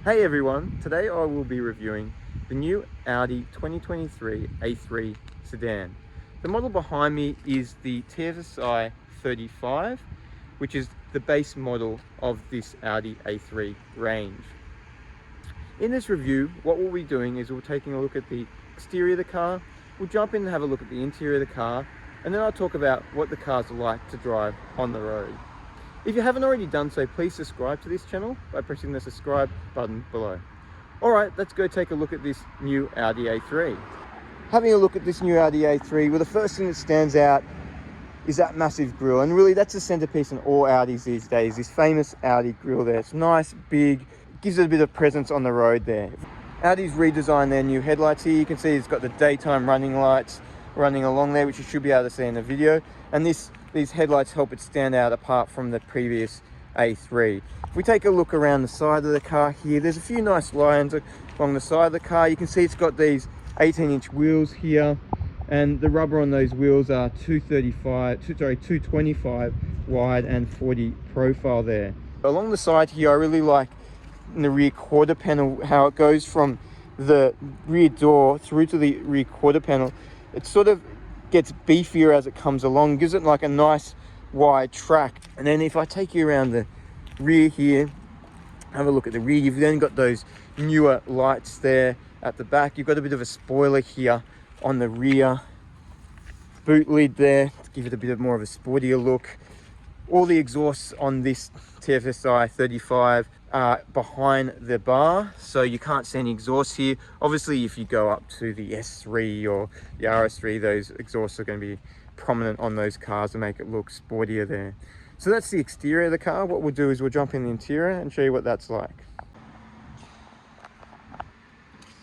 Hey everyone, today I will be reviewing the new Audi 2023 A3 Sedan. The model behind me is the TFSI 35, which is the base model of this Audi A3 range. In this review, what we'll be doing is we'll be taking a look at the exterior of the car, we'll jump in and have a look at the interior of the car, and then I'll talk about what the cars are like to drive on the road. If you haven't already done so, please subscribe to this channel by pressing the subscribe button below. Alright, let's go take a look at this new Audi A3. Having a look at this new Audi A3, well, the first thing that stands out is that massive grille, and really that's the centerpiece in all Audis these days, this famous Audi grille there. It's nice, big, gives it a bit of presence on the road there. Audi's redesigned their new headlights here. You can see it's got the daytime running lights running along there, which you should be able to see in the video, and these headlights help it stand out apart from the previous A3. If we take a look around the side of the car here, there's a few nice lines along the side of the car. You can see it's got these 18-inch wheels here, and the rubber on those wheels are 225 wide and 40 profile there. Along the side here, I really like in the rear quarter panel how it goes from the rear door through to the rear quarter panel. It sort of gets beefier as it comes along, gives it like a nice wide track. And then if I take you around the rear here, have a look at the rear, you've then got those newer lights there at the back. You've got a bit of a spoiler here on the rear, boot lid there to give it a bit more of a sportier look. All the exhausts on this TFSI 35 are behind the bar, so you can't see any exhaust here. Obviously, if you go up to the S3 or the RS3, those exhausts are going to be prominent on those cars to make it look sportier there. So that's the exterior of the car. What we'll do is we'll jump in the interior and show you what that's like.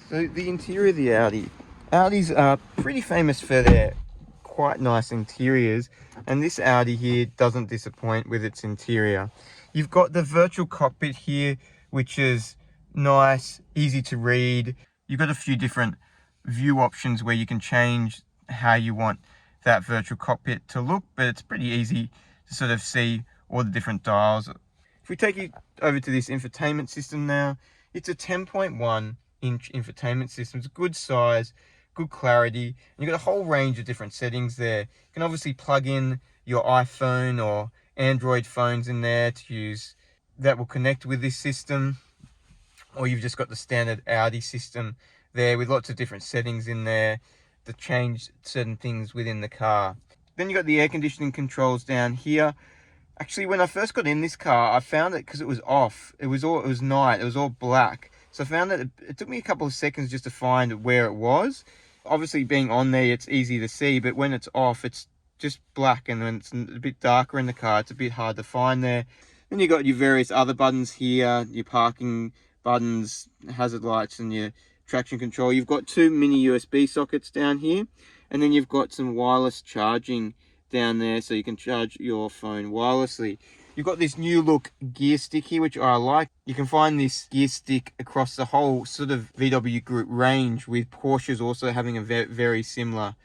So the interior of the Audi. Audis are pretty famous for their quite nice interiors, and this Audi here doesn't disappoint with its interior. You've got the virtual cockpit here, which is nice, easy to read. You've got a few different view options where you can change how you want that virtual cockpit to look, but it's pretty easy to sort of see all the different dials. If we take you over to this infotainment system now, it's a 10.1-inch infotainment system. It's a good size, good clarity, and you've got a whole range of different settings there. You can obviously plug in your iPhone or Android phones in there to use that will connect with this system, or you've just got the standard Audi system there with lots of different settings in there to change certain things within the car. Then you got the air conditioning controls down here. Actually, when I first got in this car, I found it because it was off. It was night. It was all black. So I found that it took me a couple of seconds just to find where it was. Obviously, being on there, it's easy to see, but when it's off, it's just black, and when it's a bit darker in the car, it's a bit hard to find there. Then you got your various other buttons here, your parking buttons, hazard lights, and your traction control. You've got two mini USB sockets down here, and then you've got some wireless charging down there, so you can charge your phone wirelessly. You've got this new look gear stick here, which I like. You can find this gear stick across the whole sort of VW Group range, with Porsches also having a very similar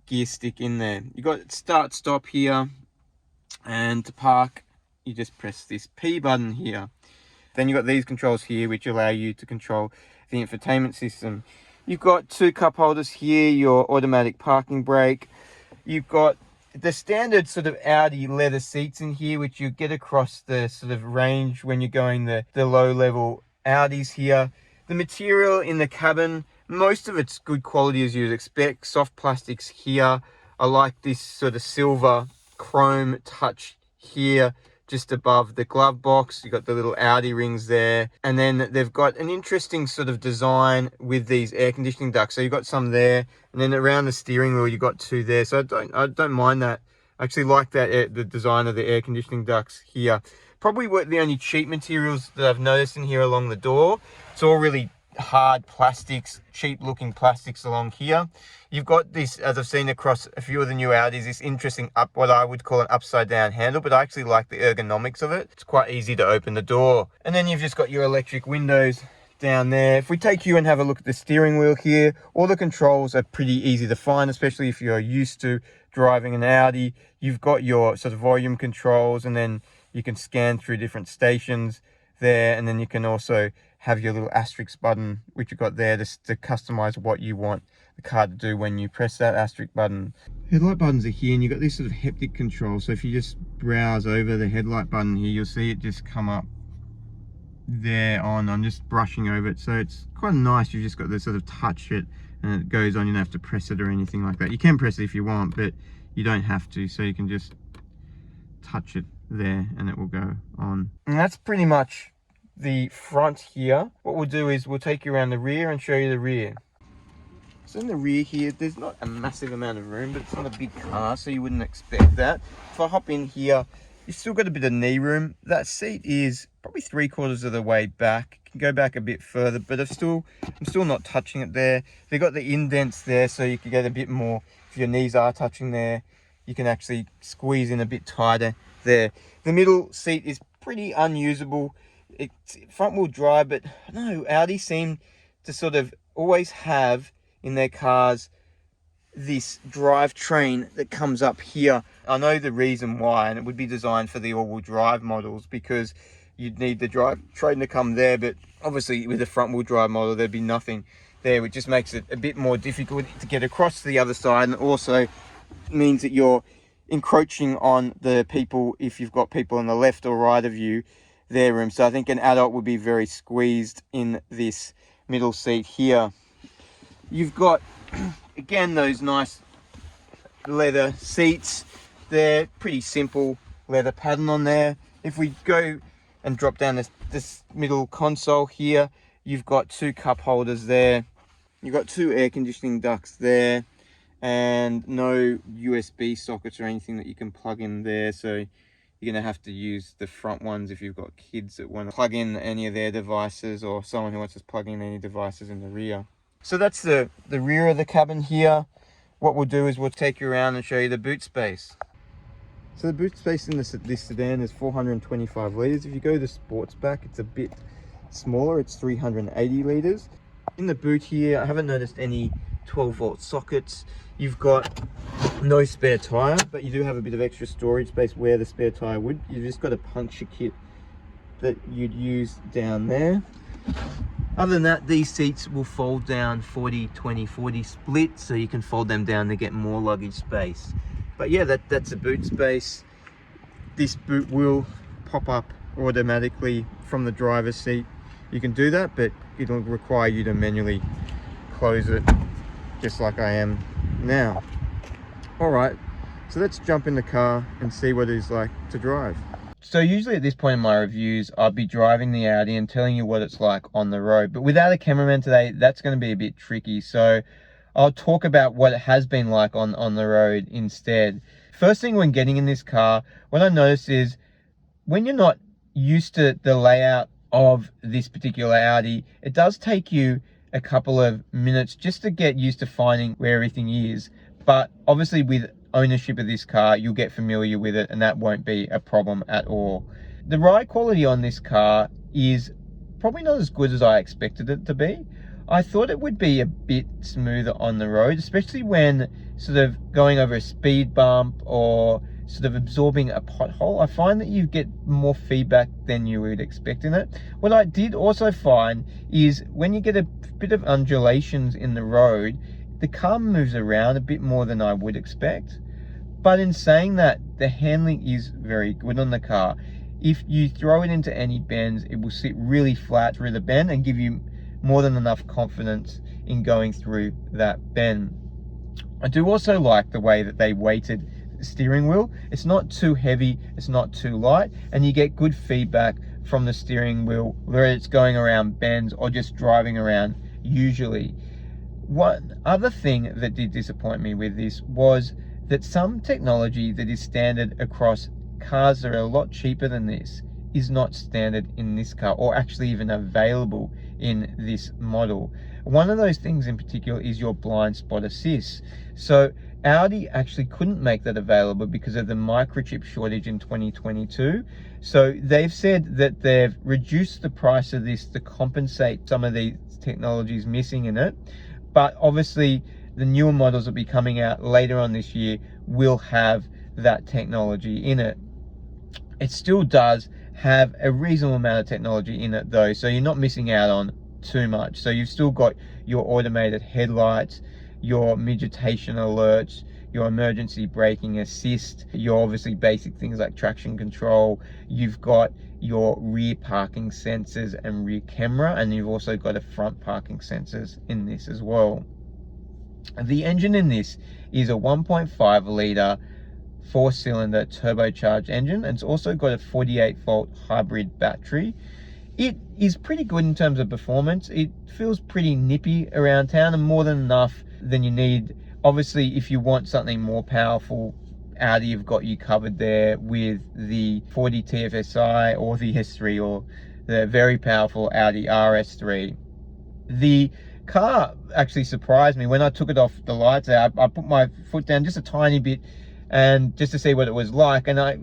gear stick in there. You got start stop here, and to park you just press this P button here. Then you got these controls here which allow you to control the infotainment system. You've got two cup holders here, your automatic parking brake. You've got the standard sort of Audi leather seats in here, which you get across the sort of range when you're going the low level Audis here. The material in the cabin, most of it's good quality as you'd expect. Soft plastics here. I like this sort of silver chrome touch here just above the glove box. You've got the little Audi rings there, and then they've got an interesting sort of design with these air conditioning ducts. So you've got some there, and then around the steering wheel you've got two there. So I don't mind that. I actually like that the design of the air conditioning ducts here. Probably the only cheap materials that I've noticed in here along the door. It's all really hard plastics, cheap looking plastics along here. You've got this, as I've seen across a few of the new Audis, this interesting what I would call an upside down handle, but I actually like the ergonomics of it. It's quite easy to open the door. And then you've just got your electric windows down there. If we take you and have a look at the steering wheel here, all the controls are pretty easy to find, especially if you're used to driving an Audi. You've got your sort of volume controls, and then you can scan through different stations there, and then you can also have your little asterisk button, which you've got there to customize what you want the car to do when you press that asterisk button. Headlight buttons are here, and you've got this sort of haptic control. So if you just browse over the headlight button here, you'll see it just come up there on. I'm just brushing over it, so it's quite nice. You've just got to sort of touch it and it goes on. You don't have to press it or anything like that. You can press it if you want, but you don't have to, so you can just touch it there and it will go on. And that's pretty much the front here. What we'll do is we'll take you around the rear and show you the rear. So in the rear here, there's not a massive amount of room, but it's not a big car, so you wouldn't expect that. If I hop in here, you've still got a bit of knee room. That seat is probably 3/4 of the way back. Can go back a bit further, but I'm still not touching it there. They've got the indents there, so you can get a bit more. If your knees are touching there, you can actually squeeze in a bit tighter there. The middle seat is pretty unusable. It's front wheel drive, but no, Audi seem to sort of always have in their cars this drivetrain that comes up here. I know the reason why, and it would be designed for the all-wheel drive models because you'd need the drivetrain to come there, but obviously with the front-wheel drive model there'd be nothing there, which just makes it a bit more difficult to get across to the other side, and also means that you're encroaching on the people, if you've got people on the left or right of you, their room. So I think an adult would be very squeezed in this middle seat here. You've got, again, those nice leather seats. They're pretty simple leather pattern on there. If we go and drop down this middle console here, you've got 2 cup holders there. You've got 2 air conditioning ducts there, and no USB sockets or anything that you can plug in there. So you're going to have to use the front ones if you've got kids that want to plug in any of their devices, or someone who wants to plug in any devices in the rear. So that's the rear of the cabin here. What we'll do is we'll take you around and show you the boot space. So the boot space in this sedan is 425 litres. If you go to Sportsback, it's a bit smaller. It's 380 litres. In the boot here, I haven't noticed any 12-volt sockets. You've got no spare tyre, but you do have a bit of extra storage space where the spare tyre would. You've just got a puncture kit that you'd use down there. Other than that, these seats will fold down 40-20-40 split, so you can fold them down to get more luggage space. But yeah, that's a boot space. This boot will pop up automatically from the driver's seat. You can do that, but it'll require you to manually close it, just like I am now. All right, so let's jump in the car and see what it's like to drive. So usually at this point in my reviews, I'll be driving the Audi and telling you what it's like on the road. But without a cameraman today, that's going to be a bit tricky. So I'll talk about what it has been like on the road instead. First thing when getting in this car, what I noticed is when you're not used to the layout of this particular Audi, it does take you a couple of minutes just to get used to finding where everything is. But obviously with ownership of this car, you'll get familiar with it and that won't be a problem at all. The ride quality on this car is probably not as good as I expected it to be. I thought it would be a bit smoother on the road, especially when sort of going over a speed bump or sort of absorbing a pothole. I find that you get more feedback than you would expect in it. What I did also find is when you get a bit of undulations in the road, the car moves around a bit more than I would expect. But in saying that, the handling is very good on the car. If you throw it into any bends, it will sit really flat through the bend and give you more than enough confidence in going through that bend. I do also like the way that they weighted the steering wheel. It's not too heavy, it's not too light, and you get good feedback from the steering wheel, whether it's going around bends or just driving around usually. One other thing that did disappoint me with this was that some technology that is standard across cars that are a lot cheaper than this is not standard in this car, or actually even available in this model. One of those things in particular is your blind spot assist. So Audi actually couldn't make that available because of the microchip shortage in 2022. So they've said that they've reduced the price of this to compensate some of these technologies missing in it. But obviously the newer models that will be coming out later on this year will have that technology in it. It still does have a reasonable amount of technology in it though, so you're not missing out on too much. So you've still got your automated headlights, your midgetation alerts, your emergency braking assist, your obviously basic things like traction control. You've got your rear parking sensors and rear camera, and you've also got a front parking sensors in this as well. The engine in this is a 1.5 litre 4-cylinder turbocharged engine, and it's also got a 48-volt hybrid battery. It is pretty good in terms of performance. It feels pretty nippy around town, and more than enough than you need. Obviously, if you want something more powerful, Audi have got you covered there with the 40 TFSI or the S3 or the very powerful Audi RS3. The car actually surprised me when I took it off the lights out. I put my foot down just a tiny bit and just to see what it was like, and I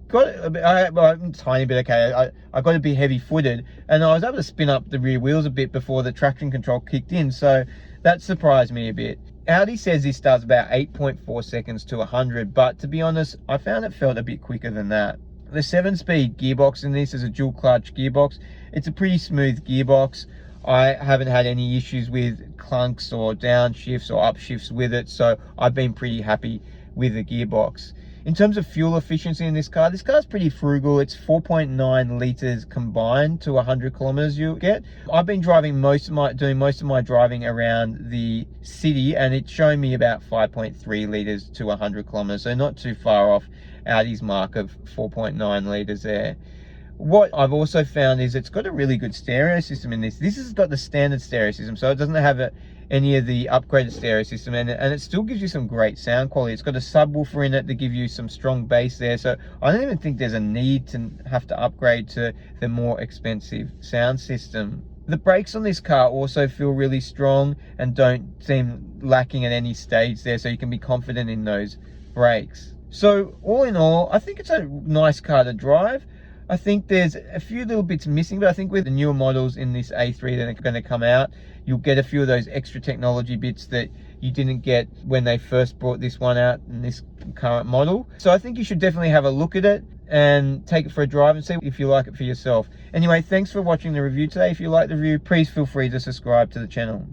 got a tiny bit, okay, I got a bit heavy footed, and I was able to spin up the rear wheels a bit before the traction control kicked in, so that surprised me a bit. Audi says this does about 8.4 seconds to 100, but to be honest, I found it felt a bit quicker than that. The 7-speed gearbox in this is a dual clutch gearbox. It's a pretty smooth gearbox. I haven't had any issues with clunks or downshifts or upshifts with it, so I've been pretty happy with the gearbox. In terms of fuel efficiency in this car's pretty frugal. It's 4.9 litres combined to 100 kilometers you get. I've been doing most of my driving around the city, and it's showing me about 5.3 litres to 100 kilometers, so not too far off Audi's mark of 4.9 litres there. What I've also found is it's got a really good stereo system in this. This has got the standard stereo system, so it doesn't have any of the upgraded stereo system, and it still gives you some great sound quality. It's got a subwoofer in it to give you some strong bass there, so I don't even think there's a need to have to upgrade to the more expensive sound system. The brakes on this car also feel really strong and don't seem lacking at any stage there, so you can be confident in those brakes. So all in all, I think it's a nice car to drive. I think there's a few little bits missing, but I think with the newer models in this A3 that are going to come out, you'll get a few of those extra technology bits that you didn't get when they first brought this one out in this current model. So I think you should definitely have a look at it and take it for a drive and see if you like it for yourself. Anyway, thanks for watching the review today. If you like the review, please feel free to subscribe to the channel.